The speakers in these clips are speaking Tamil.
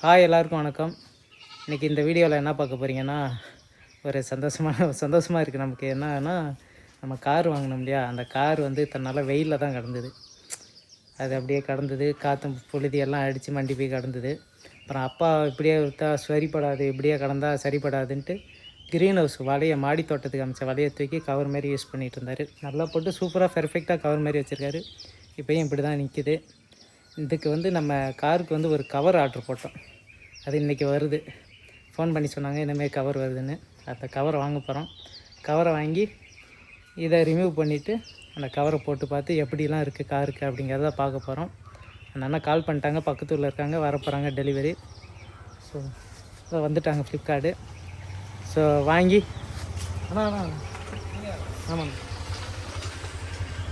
ஹாய் எல்லாருக்கும் வணக்கம். இன்றைக்கி இந்த வீடியோவில் என்ன பார்க்க போகிறீங்கன்னா, ஒரு சந்தோஷமாக இருக்குது நமக்கு. என்னன்னா, நம்ம கார் வாங்கினோம் இல்லையா, அந்த கார் வந்து தன்னால் வெயிலில் தான் கிடந்தது. அது அப்படியே கடந்தது, காற்று புழுதி எல்லாம் அடித்து மண்டி போய் கிடந்தது. அப்புறம் அப்பா இப்படியே விற்றா சரிப்படாது, இப்படியே கடந்தால் சரிப்படாதுன்ட்டு க்ரீன் ஹவுஸ் வலையை, மாடி தோட்டத்துக்கு அமைச்ச வலையை தூக்கி கவர் மாதிரி யூஸ் பண்ணிகிட்டு இருந்தார். நல்லா போட்டு சூப்பராக பெர்ஃபெக்டாக கவர் மாதிரி வச்சுருக்காரு. இப்போயும் இப்படி தான் நிற்கிது. இதுக்கு வந்து நம்ம காருக்கு வந்து ஒரு கவர் ஆர்டர் போட்டோம். அது இன்றைக்கி வருது. ஃபோன் பண்ணி சொன்னாங்க இந்தமாரி கவர் வருதுன்னு. அந்த கவரை வாங்க போகிறோம். கவரை வாங்கி இதை ரிமூவ் பண்ணிவிட்டு அந்த கவரை போட்டு பார்த்து எப்படிலாம் இருக்குது காருக்கு அப்படிங்கிறத பார்க்க போகிறோம். அந்த அண்ணா கால் பண்ணிட்டாங்க, பக்கத்தூரில் இருக்காங்க, வர போகிறாங்க டெலிவரி. ஸோ வந்துட்டாங்க ஃப்ளிப்கார்டு. ஸோ வாங்கி ஆமாங்க.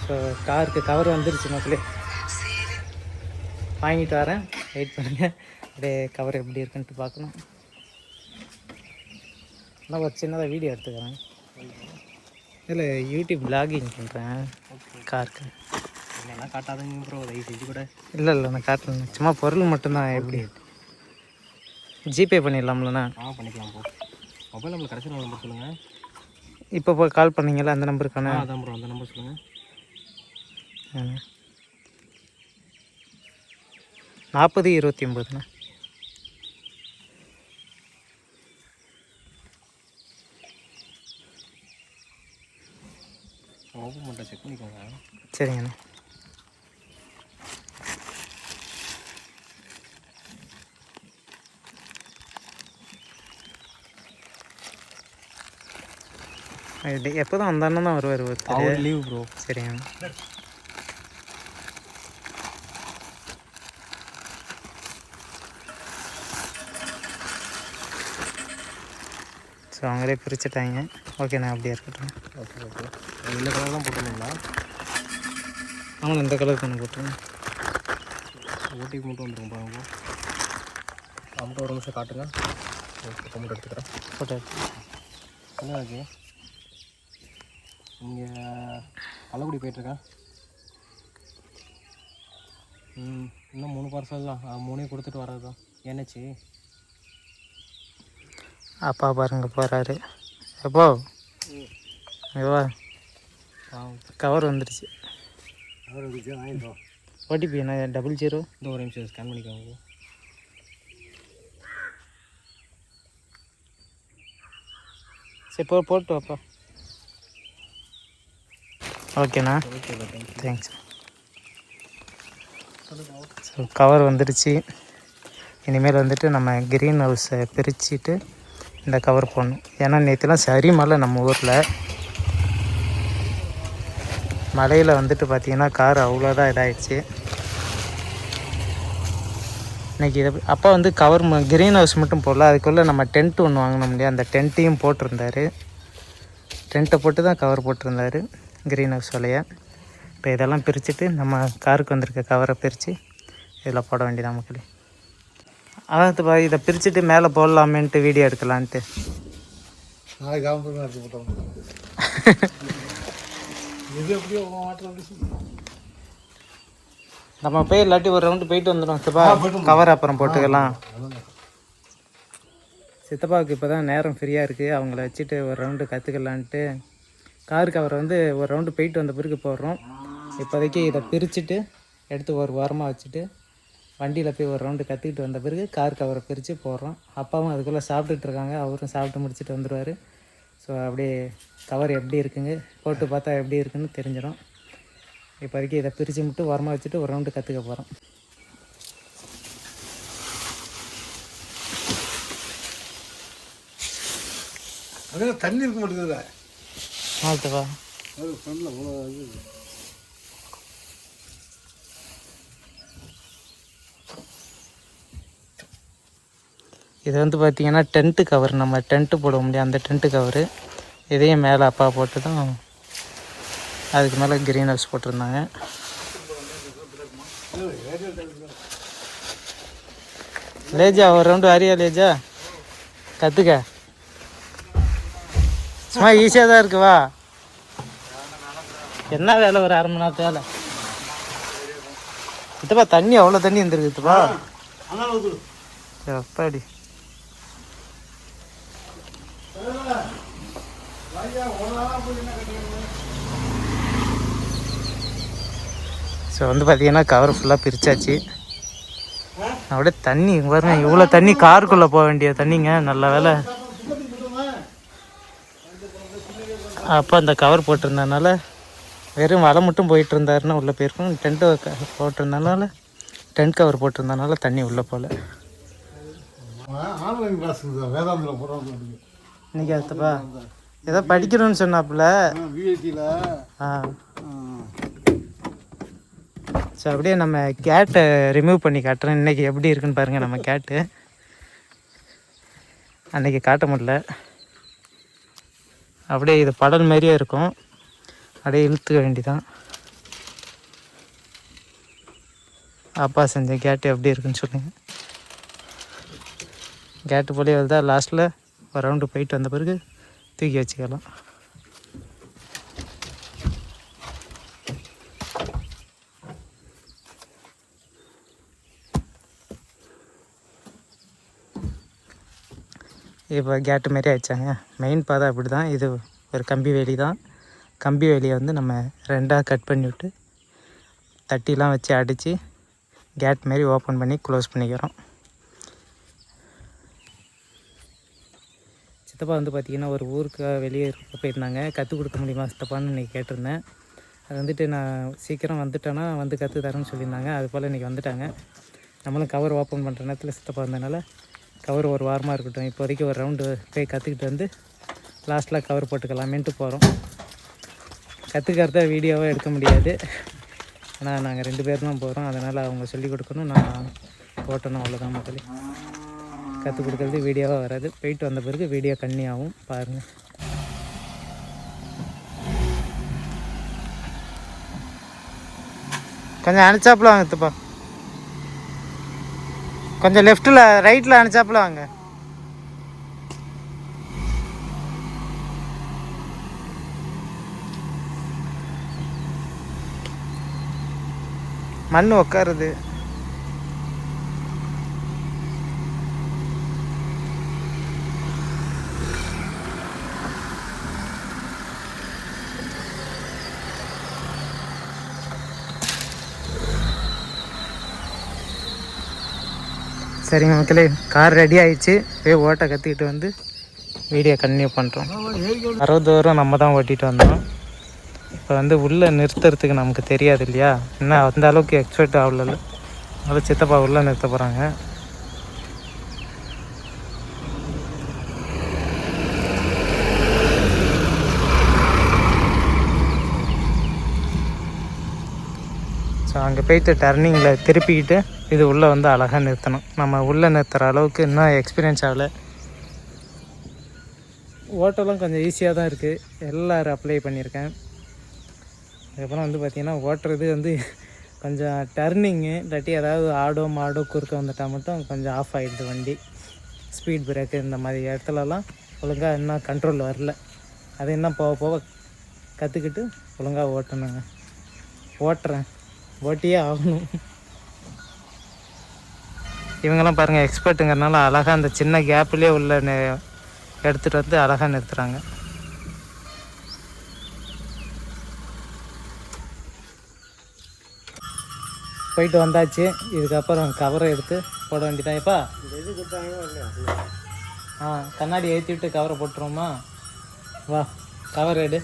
ஸோ காருக்கு கவர் வந்துருச்சு மக்களே. வாங்கிட்டு வரேன், வெயிட் பண்ணுங்கள். அப்படியே கவர் எப்படி இருக்குன்ட்டு பார்க்கணும். நான் ஒரு சின்னதாக வீடியோ எடுத்துக்கிறேன். இல்லை யூடியூப் வ்ளாகிங் பண்ணுறேன் காருக்கு. என்னென்னா காட்டாதுங்க ப்ரோ, தயவு செஞ்சு கூட. இல்லை நான் காட்டுறேன், சும்மா பொருள் மட்டும்தான். எப்படி ஜிபே பண்ணிடலாம்லண்ணா? பண்ணிக்கலாம் ப்ரோ. மொபைல் நம்பர் கடைசி நம்பர் சொல்லுங்கள். இப்போ போய் கால் பண்ணிங்களா அந்த நம்பருக்கான? அதான் ப்ரோ, அந்த நம்பர் சொல்லுங்கள். 4029ண்ணா. ஓப்பன் பண்ணிட்டு செக் பண்ணிக்கோங்க. சரிங்கண்ணா. எப்போ தான் அந்த அண்ணன் தான் வருவார் ஒருத்தர். Leave bro. சரிங்கண்ணா. ஸோ அவங்களே பிரிச்சுட்டாங்க. ஓகேண்ணா, அப்படியே இருக்கட்டும். ஓகே. இந்த கலர் தான் போட்டுருந்தீங்களா? ஆமாம், இந்த கலர் தானே போட்டுருங்க. ஓடிபி மட்டும் வந்துருங்க பாருங்க. அமௌண்ட் ஒரு நிமிஷம் காட்டுங்க. ஓகே, அமௌண்ட் எடுத்துக்கிறேன். ஃபோட்டோ என்ன ஆச்சு? இங்கே கள்ளக்குடி போயிட்டுருக்கேன். இன்னும் 3 பார்சல் தான். 3 கொடுத்துட்டு வர்றது தான். என்னச்சு அப்பா பாருங்க போகிறாரு. எப்போ ஐயோவா கவர் வந்துடுச்சு. ஓடிபி என்ன 00? இந்த ஒரு நிமிஷம் ஸ்கேன் பண்ணிக்கோங்க. சரி போட்டு வாப்பா. ஓகேண்ணா, தேங்க்ஸ். ஸோ கவர் வந்துடுச்சு. இனிமேல் வந்துட்டு நம்ம க்ரீன் ஹவுஸை பிரிச்சுட்டு இந்த கவர் போடணும். ஏன்னா நேற்றுலாம் சரி மழை நம்ம ஊரில். மழையில் வந்துட்டு பார்த்திங்கன்னா கார் அவ்வளோதான் இதாகிடுச்சு. இன்றைக்கி இதை அப்பா வந்து கவர் க்ரீன் ஹவுஸ் மட்டும் போடல, அதுக்குள்ளே நம்ம டென்ட் ஒன்று வாங்கினோம் இல்லையா, அந்த டென்ட்டையும் போட்டிருந்தார். டென்ட்டை போட்டு தான் கவர் போட்டிருந்தார் க்ரீன் ஹவுஸ் வலையை. இப்போ இதெல்லாம் பிரிச்சுட்டு நம்ம காருக்கு வந்திருக்க கவரை பிரித்து இதில் போட வேண்டியதான் மக்களே. அதான் இதை பிரிச்சுட்டு மேலே போடலாமேன்ட்டு வீடியோ எடுக்கலான்ட்டு. நம்ம போய் இல்லாட்டி ஒரு ரவுண்டு போயிட்டு வந்துடும் சித்தப்பா. கவர் அப்புறம் போட்டுக்கலாம். சித்தப்பாவுக்கு இப்போ தான் நேரம் ஃப்ரீயாக இருக்குது, அவங்கள வச்சுட்டு ஒரு ரவுண்டு கற்றுக்கலான்ட்டு கார் கவரை வந்து ஒரு ரவுண்டு போயிட்டு வந்த பிறகு போடுறோம். இப்போதைக்கு இதை பிரிச்சுட்டு எடுத்து ஒரு வாரமாக வச்சுட்டு வண்டியில் போய் ஒரு ரவுண்டு கற்றுக்கிட்டு வந்த பிறகு கார் கவரை பிரித்து போடுறோம். அப்பாவும் அதுக்குள்ளே சாப்பிட்டுட்ருக்காங்க, அவரும் சாப்பிட்டு முடிச்சுட்டு வந்துடுவார். ஸோ அப்படியே கவர் எப்படி இருக்குங்க போட்டு பார்த்தா எப்படி இருக்குன்னு தெரிஞ்சிடும். இப்போதைக்கு இதை பிரித்து மட்டும் உரமாக வச்சுட்டு ஒரு ரவுண்டு கற்றுக்க போகிறோம். அதே தண்ணி இருக்க மாட்டேங்குதுல்ல. ஆல்த்தவா இது வந்து பார்த்திங்கன்னா டென்ட்டு கவர், நம்ம டென்ட்டு போட முடியாது அந்த டென்ட்டு கவரு. இதையும் மேலே அப்பா போட்டு தான் அதுக்கு மேலே க்ரீன் ஹவுஸ் போட்டிருந்தாங்க. லேஜா ஒரு ரவுண்டு வரியா? லேஜா கற்றுக்க, சும்மா ஈஸியாக தான் இருக்குவா. என்ன வேலை, ஒரு 1/2 மணி நேரத்து வேலை. சித்தப்பா தண்ணி அவ்வளோ தண்ணி வந்துருக்குதுப்பா. எப்பாடி ஸோ வந்து பார்த்தீங்கன்னா கவர் ஃபுல்லாக பிரித்தாச்சு. அப்படியே தண்ணி பாருங்க, இவ்வளோ தண்ணி காருக்குள்ளே போக வேண்டிய தண்ணிங்க. நல்ல வேலை அப்போ அந்த கவர் போட்டிருந்ததுனால வெறும் வலை மட்டும் போயிட்டு இருந்தாருன்னா உள்ளே போயிருக்கும். டென்ட்டு போட்டிருந்தனால டென்ட் கவர் போட்டிருந்தனால தண்ணி உள்ளே போகல. ஆன்லைன் கிளாஸ் வேதாந்தில் போகிறாங்க இன்னைக்கு அதுப்பா ஏதோ படிக்கணும்னு சொன்னாப்புல விஐடியில். ஸோ அப்படியே நம்ம கேட்டை ரிமூவ் பண்ணி காட்டுறோம். இன்றைக்கி எப்படி இருக்குன்னு பாருங்கள் நம்ம கேட்டு. அன்றைக்கி காட்ட முடியல. அப்படியே இது படல் மாதிரியே இருக்கும். அப்படியே இழுத்துக்க வேண்டிதான். அப்பா செஞ்ச கேட்டு எப்படி இருக்குன்னு சொல்லுங்கள். கேட்டு போலே வருதா? லாஸ்ட்டில் ஒரு ரவுண்டு போயிட்டு வந்த பிறகு தூக்கி வச்சுக்கலாம். இப்போ கேட்டு மாரி ஆயிடுச்சாங்க. மெயின் பாதை அப்படி தான். இது ஒரு கம்பி வேலி தான். கம்பி வேலியை வந்து நம்ம ரெண்டாக கட் பண்ணி விட்டு தட்டிலாம் வச்சு அடித்து கேட் மாரி ஓப்பன் பண்ணி க்ளோஸ் பண்ணிக்கிறோம். சித்தப்பா வந்து பார்த்திங்கன்னா ஒரு ஊருக்கு வெளியே போயிருந்தாங்க. கற்றுக் கொடுக்க முடியுமா சித்தப்பான்னு இன்றைக்கி கேட்டிருந்தேன். அது வந்துட்டு நான் சீக்கிரம் வந்துட்டேன்னா வந்து கற்று தரேன்னு சொல்லியிருந்தாங்க. அது போல் இன்றைக்கி வந்துட்டாங்க. நம்மளும் கவர் ஓப்பன் பண்ணுற நேரத்தில் சித்தப்பா வந்ததுனால கவர் ஒரு வாரமாக இருக்கட்டும், இப்போதைக்கு ஒரு ரவுண்டு போய் கற்றுக்கிட்டு வந்து லாஸ்ட்டில் கவர் போட்டுக்கலாமேன்ட்டு போகிறோம். கற்றுக்கிறத வீடியோவாக எடுக்க முடியாது, ஆனால் நாங்கள் 2 பேர் தான் போகிறோம். அதனால் அவங்க சொல்லிக் கொடுக்கணும், நான் போட்டணும், அவ்வளோதான் மக்களே. கற்றுக் கொடுக்குறது வீடியோவாக வராது. போயிட்டு வந்த பிறகு வீடியோ கன்னியாகும் பாருங்கள். கொஞ்சம் அனுச்சாப்பில் வாங்க சித்தப்பா. கொஞ்சம் லெஃப்ட்டில் ரைட்டில் அனுச்சாப்பில் வாங்க. மண் உக்காருது. சரிங்க மக்களே, கார் ரெடி ஆகிடுச்சு. போய் ஓட்ட கற்றுக்கிட்டு வந்து வீடியோ கன்டினியூ பண்ணுறோம். 60 தூரம் நம்ம தான் ஓட்டிகிட்டு வந்தோம். இப்போ வந்து உள்ளே நிறுத்துறதுக்கு நமக்கு தெரியாது இல்லையா, இன்னும் அந்த அளவுக்கு எக்ஸ்பர்ட் ஆகல. அதனால் சித்தப்பா உள்ளே நிறுத்த போகிறாங்க. ஸோ அங்கே போய்ட்டு டர்னிங்கில் திருப்பிக்கிட்டு இது உள்ளே வந்து அழகாக நிறுத்தணும். நம்ம உள்ளே நிறுத்துகிற அளவுக்கு இன்னும் எக்ஸ்பீரியன்ஸ் ஆகலை. ஓட்டெல்லாம் கொஞ்சம் ஈஸியாக தான் இருக்குது. எல்லோரும் அப்ளை பண்ணியிருக்கேன். அதுக்கப்புறம் வந்து பார்த்திங்கன்னா ஓட்டுறது வந்து கொஞ்சம் டர்னிங்கு இல்லாட்டி ஏதாவது ஆடோ மாடோ குறுக்க வந்துட்டால் மட்டும் கொஞ்சம் ஆஃப் ஆகிடுது வண்டி. ஸ்பீட் பிரேக்கு இந்த மாதிரி இடத்துலலாம் ஒழுங்காக இன்னும் கண்ட்ரோல் வரல. அது இன்னும் போக போக கற்றுக்கிட்டு ஒழுங்காக ஓட்டணுங்க. ஓட்டுறேன், ஓட்டியே ஆகணும். இவங்கெல்லாம் பாருங்கள் எக்ஸ்பர்ட்டுங்கிறனால அழகாக அந்த சின்ன கேப்லேயே உள்ள எடுத்துகிட்டு வந்து அழகாக நிறுத்துகிறாங்க. போயிட்டு வந்தாச்சு. இதுக்கப்புறம் கவரை எடுத்து போட வேண்டியதான். எப்பா கண்ணாடி ஏற்றி விட்டு கவரை போட்டுருவோமா? வா, கவர் எடு.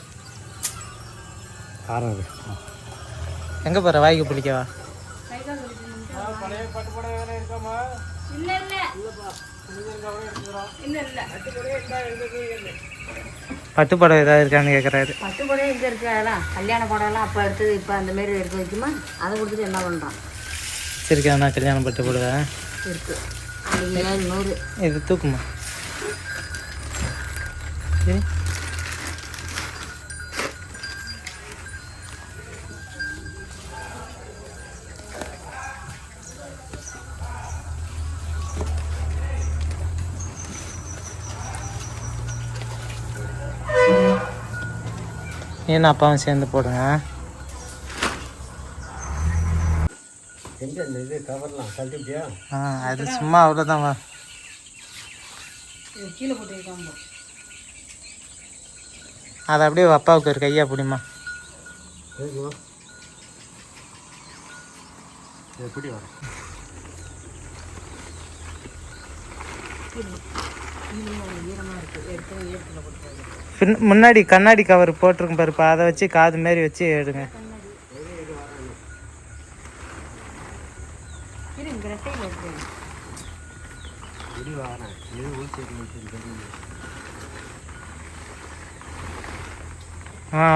எங்கே போகிற? வாய்க்கு பிடிக்கவா? பட்டு படம் ஏதாவது இருக்கான்னு கேட்குறாரு. பட்டு படம் எங்கே இருக்கு? அதெல்லாம் கல்யாண படம்லாம் அப்போ எடுத்தது இப்போ அந்த மாரி எடுத்து வைக்குமா? அதை கொடுத்துட்டு என்ன பண்ணுறான்? சரிக்கா, நான் கல்யாணம் பட்டு போடுவேன். இருக்கு 700. இது தூக்குமா? சரி, ஏன்னா அப்பாவும் சேர்ந்து போடுங்க. எங்கே அந்த இது கவர்லாம் கழட்டிட்டியா? அது சும்மா அவ்வளோதான் வா. கீழே போட்டு அதை அப்படியே அப்பாவுக்கு ஒரு கையா பிடிமா. கேட்குமா? எப்படி வர முன்னாடி கண்ணாடி கவர் போட்டிருக்கும் பாருப்பா, அதை வச்சு காது மாரி வச்சு எடுங்க.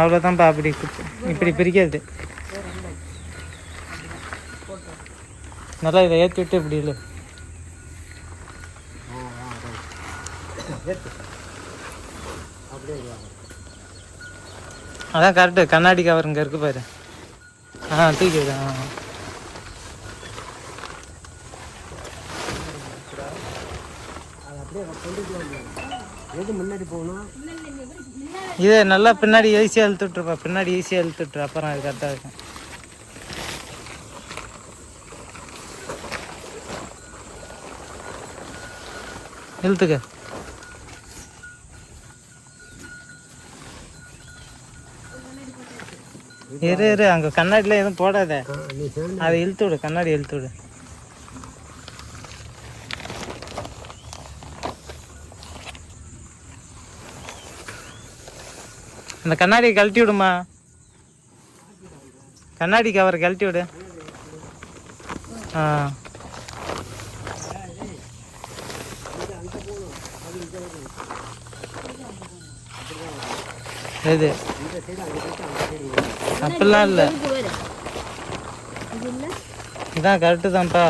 அவ்வளோதான்ப்பா. அப்படி இப்படி பிரிக்கிறது நல்லா. இதை ஏற்றி விட்டு இப்படி இல்லை. அதான் கரெக்டு. கண்ணாடி கவர் இங்கே இருக்கு பாரு. தூக்கி விடு. எது முன்னாடி போகணும்? இதை நல்லா பின்னாடி ஈஸியாக இழுத்துட்ருப்பா. பின்னாடி ஈஸியாக இழுத்துட்ரு. அப்புறம் அது கரெக்டாக இருக்கும். இழுத்துக்க. இரு அங்கே கண்ணாடியில் எதுவும் போடாத. அதை இழுத்து விடு. கண்ணாடி இழுத்து விடு. அந்த கண்ணாடியை கழட்டி விடுமா. கண்ணாடி கவர் கழட்டி விடு. எது அப்படிலாம் இல்லை. இதான் கரெக்டு தான்ப்பா.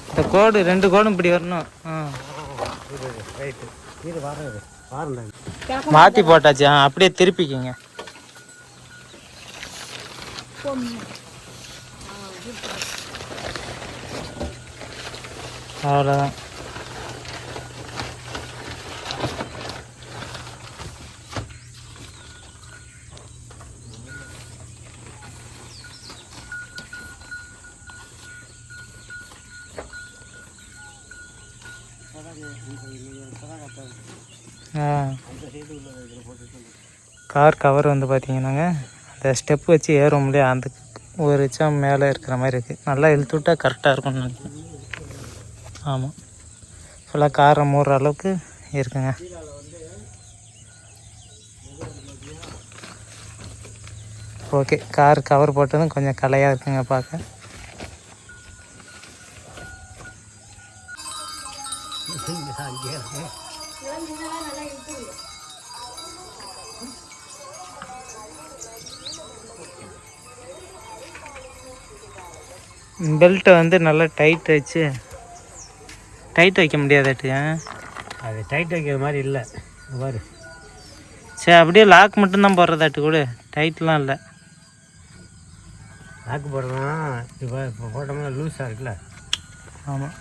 இந்த கோடு 2 கோடும் இப்படி வரணும். மாற்றி போட்டாச்சு. அப்படியே திருப்பிக்கிங்க. அவ்வளோதான். கார் கவர் வந்து பார்த்தீங்கன்னாங்க அந்த ஸ்டெப் வச்சு ஏறும் இல்லையா, அந்த ஒரு இச்சம் மேலே இருக்கிற மாதிரி இருக்குது. நல்லா இழுத்து விட்டால் கரெக்டாக இருக்கும்னு நினைக்கிறேன். ஆமாம், ஃபுல்லாக காரை மூடுற அளவுக்கு இருக்குங்க. ஓகே, கார் கவர் போட்டதும் கொஞ்சம் கலையாக இருக்குங்க பார்க்க. பெல்ட்டை வந்து நல்லா டைட் வச்சு, டைட் வைக்க முடியாதாட்டு. அது டைட் வைக்கிற மாதிரி இல்லை பாரு. சரி, அப்படியே லாக் மட்டும்தான் போடுறதாட்டு கூட, டைட்லாம் இல்லை. லாக் போடுறோம். இப்போ போட்டோம்னா லூஸாக இருக்குல்ல. ஆமாம்,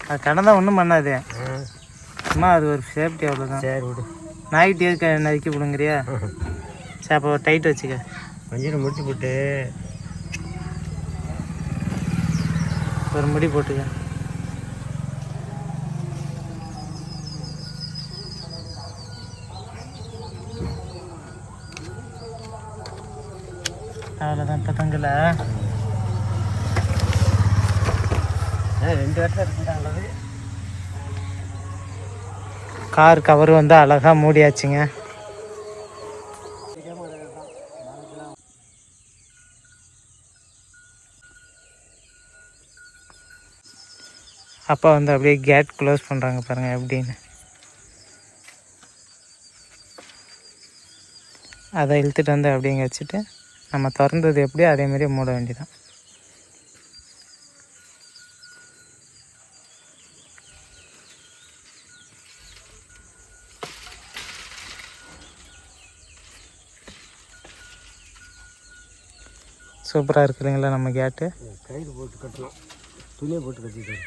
அது கடந்தால் ஒன்றும் பண்ணாது. சும்மா அது ஒரு சேஃப்டி, அவ்வளோதான். சரி விடு. நாய்கிட்ட இருக்க நறுக்கி விடுங்கிறியா? சரி, அப்போ டைட் வச்சுக்க. கொஞ்சம் முடிச்சு போட்டு ஒரு முடி போட்டுக்க. அவ்வளோதான் பத்தங்கல. 2 வருஷம் இருக்குங்களது. கார் கவர் வந்து அழகாக மூடியாச்சுங்க. அப்பா வந்து அப்படியே கேட் க்ளோஸ் பண்ணுறாங்க பாருங்கள் எப்படின்னு. அதை இழுத்துட்டு வந்து அப்படிங்க வச்சுட்டு நம்ம திறந்தது எப்படியோ அதேமாதிரியே மூட வேண்டியதான். சூப்பராக இருக்குதுங்களா நம்ம கேட்டு. கையில் போட்டு கட்டலாம், துணியை போட்டு கட்டிட்டு.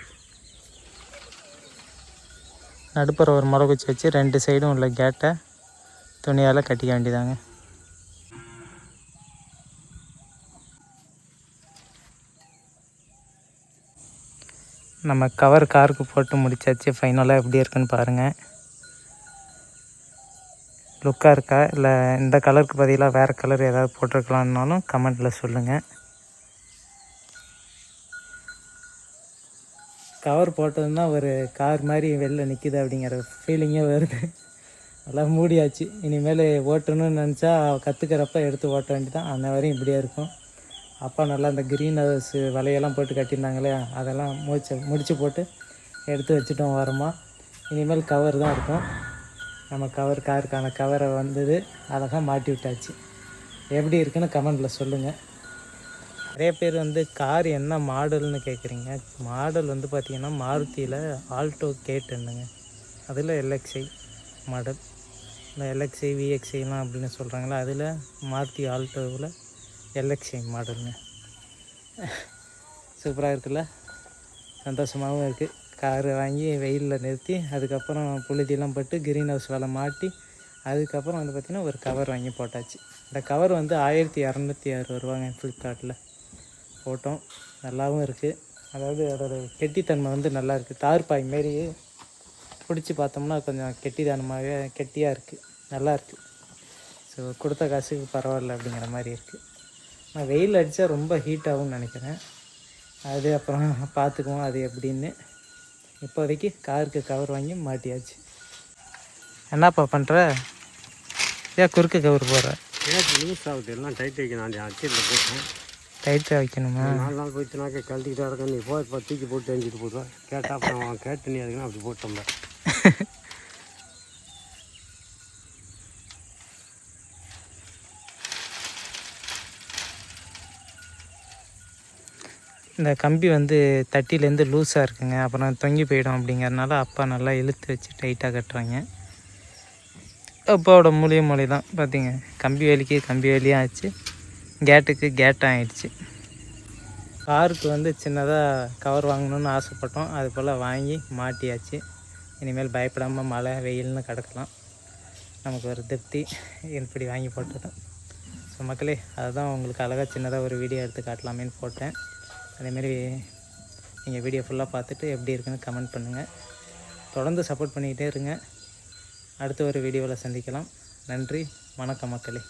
நடுப்புற ஒரு முளைக்குச்சி வச்சு 2 சைடும் உள்ள கேட்டை துணியால் கட்டிக்க வேண்டியதாங்க. நம்ம கவர் காருக்கு போட்டு முடிச்சாச்சு. ஃபைனலாக எப்படி இருக்குன்னு பாருங்கள். லுக்காக இருக்கா இல்லை இந்த கலருக்கு பதிலாக வேறு கலர் ஏதாவது போட்டிருக்கலான்னாலும் கமெண்ட்டில் சொல்லுங்கள். கவர் போட்டதுன்னா ஒரு கார் மாதிரி வெளில நிற்கிது அப்படிங்கிற ஃபீலிங்கே வருது. எல்லாம் மூடியாச்சு. இனிமேல் ஓட்டணும்னு நினச்சா கற்றுக்கிறப்ப எடுத்து ஓட்ட வேண்டியதான். அந்த வரையும் இப்படியே இருக்கும். அப்பா நல்லா அந்த க்ரீன் ஹவுஸ் வலையெல்லாம் போட்டு கட்டியிருந்தாங்களே, அதெல்லாம் முடிச்சு போட்டு எடுத்து வச்சுட்டோம் வரமா. இனிமேல் கவர் தான் இருக்கும். நம்ம காருக்கான கவரை வந்தது அழகாக மாட்டி விட்டாச்சு. எப்படி இருக்குன்னு கமெண்டில் சொல்லுங்கள். நிறைய பேர் வந்து கார் என்ன மாடல்னு கேட்குறீங்க. மாடல் வந்து பார்த்திங்கன்னா மாருதியில் ஆல்டோ கேட்டுன்னுங்க. அதில் எல்எக்ஸ்ஐ மாடல். இந்த எல்எக்ஸ்ஐ விஎக்ஸ்ஐலாம் அப்படின்னு சொல்கிறாங்களா, அதில் மாருதி ஆல்டோவில் எல்எக்ஸ்ஐ மாடலுங்க. சூப்பராக இருக்குல்ல, சந்தோஷமாகவும் இருக்குது. காரு வாங்கி வெயிலில் நிறுத்தி அதுக்கப்புறம் புழுதியெல்லாம் போட்டு க்ரீன் ஹவுஸ் வேலை மாட்டி அதுக்கப்புறம் வந்து பார்த்திங்கன்னா ஒரு கவர் வாங்கி போட்டாச்சு. இந்த கவர் வந்து 1260 ரூபாங்க ஃப்ளிப்கார்ட்டில் போட்டோம். நல்லாவும் இருக்குது. அதாவது அதோட கெட்டித்தன்மை வந்து நல்லா இருக்குது. தார்பாய் மாரி பிடிச்சி பார்த்தோம்னா கொஞ்சம் கெட்டியாக இருக்குது. நல்லா இருக்குது. ஸோ கொடுத்த காசுக்கு பரவாயில்ல அப்படிங்கிற மாதிரி இருக்குது. நான் வெயில் அடித்தா ரொம்ப ஹீட் ஆகும்னு நினைக்கிறேன். அது அப்புறம் பார்த்துக்குவோம் அது எப்படின்னு. இப்போதைக்கு காருக்கு கவர் வாங்கி மாட்டியாச்சு. என்னப்பா பண்ணுற? ஏன் குறுக்கு கவர் போடுற? எனக்கு லூஸ் ஆகுது, எல்லாம் டைட் வைக்கணும். அந்த அச்சீரில் போட்டேன். டைட்டாக வைக்கணுமா? 4 நாள் போயிடுச்சுனாக்கா கழட்டிக்கிட்டே இருக்கேன். நீ இப்போ தூக்கி போட்டு எஞ்சிட்டு போடுவேன். கேட்டால் அப்புறம் அவன் கேட்டு நீ அதுக்குன்னா அப்படி போட்டோம்ல. இந்த கம்பி வந்து தட்டிலேருந்து லூஸாக இருக்குங்க, அப்புறம் தொங்கி போயிடும். அப்படிங்கிறதுனால அப்பா நல்லா இழுத்து வச்சு டைட்டாக கட்டுறாங்க. அப்பாவோட மொழி தான் பார்த்திங்க. கம்பி வேலியாக ஆச்சு, கேட்டுக்கு கேட்டாக ஆயிடுச்சு. காருக்கு வந்து சின்னதாக கவர் வாங்கணுன்னு ஆசைப்பட்டோம். அது போல் வாங்கி மாட்டியாச்சு. இனிமேல் பயப்படாமல் மழை வெயில்னு கிடக்கலாம். நமக்கு ஒரு திருப்தி இப்படி வாங்கி போட்டதும். ஸோ மக்களே, அதுதான் உங்களுக்கு அழகாக சின்னதாக ஒரு வீடியோ எடுத்து காட்டலாமேன்னு போட்டேன். அதேமாரி நீங்கள் வீடியோ ஃபுல்லாக பார்த்துட்டு எப்படி இருக்குன்னு கமெண்ட் பண்ணுங்கள். தொடர்ந்து சப்போர்ட் பண்ணிக்கிட்டே இருங்க. அடுத்த ஒரு வீடியோவில் சந்திக்கலாம். நன்றி, வணக்கம் மக்களே.